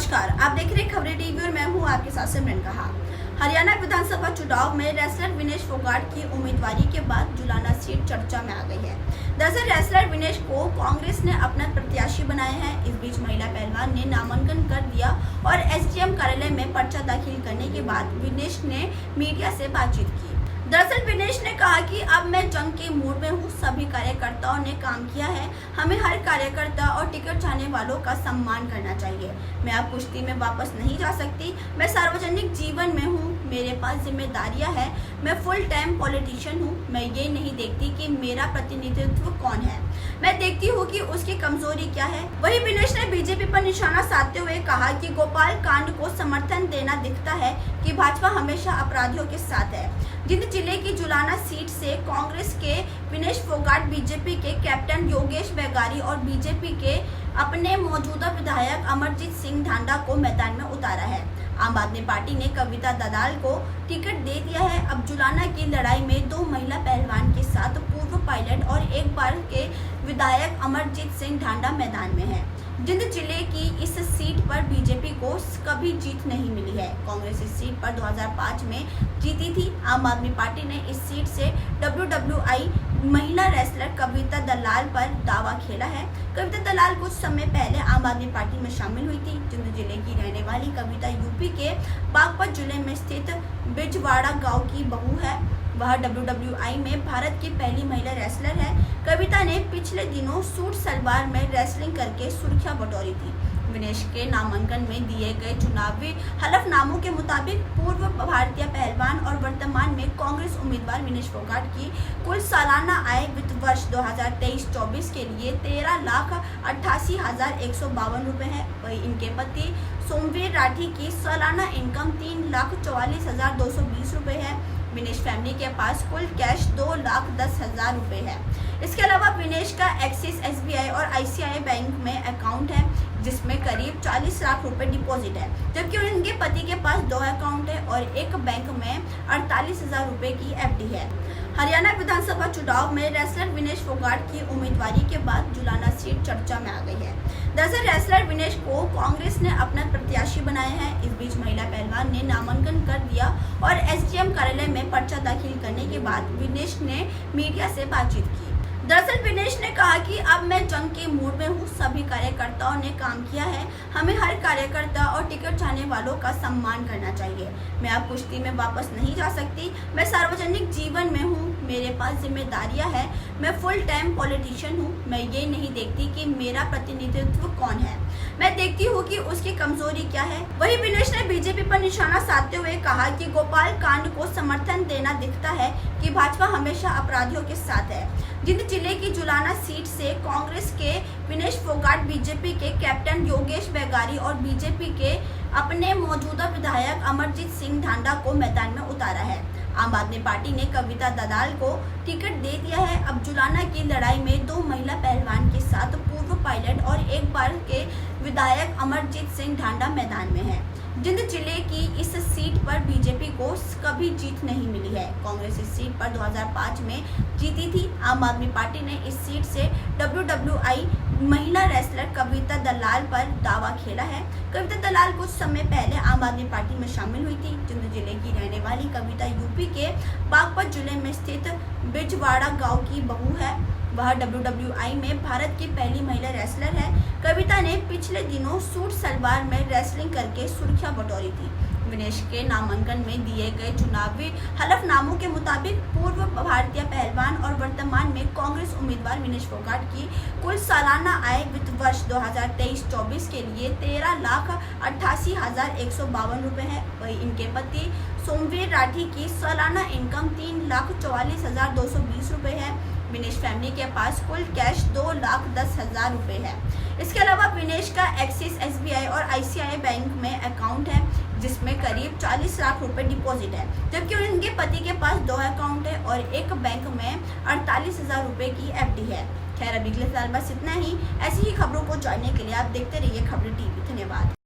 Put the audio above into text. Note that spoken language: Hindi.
नमस्कार, आप देख रहे हैं खबरें टीवी और मैं हूं आपके साथ सिमरन कहा। हरियाणा विधानसभा चुनाव में रेसलर विनेश फोगाट की उम्मीदवारी के बाद जुलाना सीट चर्चा में आ गई है। दरअसल रेसलर विनेश को कांग्रेस ने अपना प्रत्याशी बनाया है। इस बीच महिला पहलवान ने नामांकन कर दिया और एसडीएम कार्यालय में पर्चा दाखिल करने के बाद विनेश ने मीडिया से बातचीत की। दरअसल विनेश ने कहा कि अब मैं जंग के मूड में हूँ। सभी कार्यकर्ताओं ने काम किया है, हमें हर कार्यकर्ता और टिकट चाहने वालों का सम्मान करना चाहिए। मैं अब कुश्ती में वापस नहीं जा सकती। मैं सार्वजनिक जीवन में हूँ, मेरे पास जिम्मेदारियां हैं। मैं फुल टाइम पॉलिटिशियन हूँ। मैं ये नहीं देखती कि मेरा प्रतिनिधित्व कौन है, मैं देखती हूँ कि उसकी कमजोरी क्या है। वहीं विनेश ने बीजेपी पर निशाना साधते हुए कहा कि गोपाल कांड को समर्थन देना दिखता है कि भाजपा हमेशा अपराधियों के साथ है। जिंद जिले की जुलाना सीट से कांग्रेस के विनेश फोगाट बीजेपी के कैप्टन योगेश बैगारी और बीजेपी के अपने मौजूदा विधायक अमरजीत सिंह ढांडा को मैदान में उतारा है। आम आदमी पार्टी ने कविता दलाल को टिकट दे दिया है। अब जुलाना की लड़ाई में दो महिला पहलवान के साथ पूर्व पायलट और एक बार के विधायक अमरजीत सिंह ढांडा मैदान में है। जिंद जिले की इस सीट पर बीजेपी को कभी जीत नहीं मिली है। कांग्रेस इस सीट पर 2005 में जीती थी। आम आदमी पार्टी ने इस सीट से WWE महिला रेसलर कविता दलाल पर दावा खेला है। कविता दलाल कुछ समय पहले आम आदमी पार्टी में शामिल हुई थी। जिंद जिले की रहने वाली कविता यूपी के बागपत जिले में स्थित बिजवाड़ा गांव की बहू है। वह WWE में भारत की पहली महिला रेसलर है। कविता ने पिछले दिनों सूट सलवार में रेसलिंग करके सुर्खियां बटोरी थी। विनेश के नामांकन में दिए गए चुनावी हलफनामों के मुताबिक पूर्व भारतीय पहलवान और वर्तमान में कांग्रेस उम्मीदवार विनेश फोगाट की कुल सालाना आय वित्त वर्ष 2023-24 के लिए 13,88,152 रुपए है। वही इनके पति सोमवीर राठी की सालाना इनकम 3,44,220 रुपए है। विनेश फैमिली के पास कुल कैश 2,10,000 रुपए है। इसके अलावा विनेश का एक्सिस, SBI और ICICI बैंक में अकाउंट है, जिसमें करीब 40 लाख रुपए डिपॉजिट है। जबकि उनके पति के पास 2 अकाउंट है और एक बैंक में 48,000 रुपए की FD है। हरियाणा विधानसभा चुनाव में रेसलर विनेश फोगाट की उम्मीदवारी के बाद जुलाना सीट चर्चा में आ गई है। दरअसल रेसलर विनेश को कांग्रेस ने अपना प्रत्याशी बनाया है। इस बीच महिला पहलवान ने नामांकन कर दिया और SDM कार्यालय में पर्चा दाखिल करने के बाद विनेश ने मीडिया से बातचीत की। दरअसल विनेश ने कहा कि अब मैं जंग के मूड में हूँ। सभी कार्यकर्ताओं ने काम किया है, हमें हर कार्यकर्ता और टिकट चाहने वालों का सम्मान करना चाहिए। मैं अब कुश्ती में वापस नहीं जा सकती। मैं सार्वजनिक जीवन में हूँ, मेरे पास जिम्मेदारियां हैं। मैं फुल टाइम पॉलिटिशियन हूँ। मैं ये नहीं देखती कि मेरा प्रतिनिधित्व कौन है, मैं देखती हूँ कि उसकी कमजोरी क्या है। वहीं विनेश ने बीजेपी पर निशाना साधते हुए कहा कि गोपाल कांड को समर्थन देना दिखता है कि भाजपा हमेशा अपराधियों के साथ है। जिंद जिले की जुलाना सीट से कांग्रेस के विनेश फोगाट बीजेपी के कैप्टन योगेश बैगारी और बीजेपी के अपने मौजूदा विधायक अमरजीत सिंह ढांडा को मैदान में उतारा है। आम आदमी पार्टी ने कविता दलाल को टिकट दे दिया है। अब जुलाना की लड़ाई में दो महिला पहलवान के साथ पूर्व पायलट और एक बार के विधायक अमरजीत सिंह ढांडा मैदान में है। जिंद जिले की इस सीट पर बीजेपी को कभी जीत नहीं मिली है। कांग्रेस इस सीट पर 2005 में जीती थी। आम आदमी पार्टी ने इस सीट से WWE महिला रेसलर कविता दलाल पर दावा खेला है। कविता दलाल कुछ समय पहले आम आदमी पार्टी में शामिल हुई थी। जिंद जिले की रहने वाली कविता यूपी के बागपत जिले में स्थित बिजवाड़ा गांव की बहू है। वह WWE में भारत की पहली महिला रेसलर है। कविता ने पिछले दिनों सूट सलवार में रेसलिंग करके सुर्खियां बटोरी थी। विनेश के नामांकन में दिए गए चुनावी हलफनामों के मुताबिक पूर्व भारतीय पहलवान और वर्तमान में कांग्रेस उम्मीदवार विनेश फोगाट की कुल सालाना आय वित्त वर्ष 2023-24 के लिए 13,88,152 रुपए है। वही इनके पति सोमवीर राठी की सालाना इनकम 3,44,220 रुपए है। विनेश फैमिली के पास कुल कैश 2,10,000 रुपए है। इसके अलावा विनेश का एक्सिस, SBI और ICICI बैंक में अकाउंट है, जिसमें करीब 40 लाख रुपए डिपॉजिट है। जबकि उनके पति के पास 2 अकाउंट है और एक बैंक में 48,000 रुपए की FD है। खैर अभी अगले साल बस इतना ही। ऐसी ही खबरों को जानने के लिए आप देखते रहिए खबरें टीवी। धन्यवाद।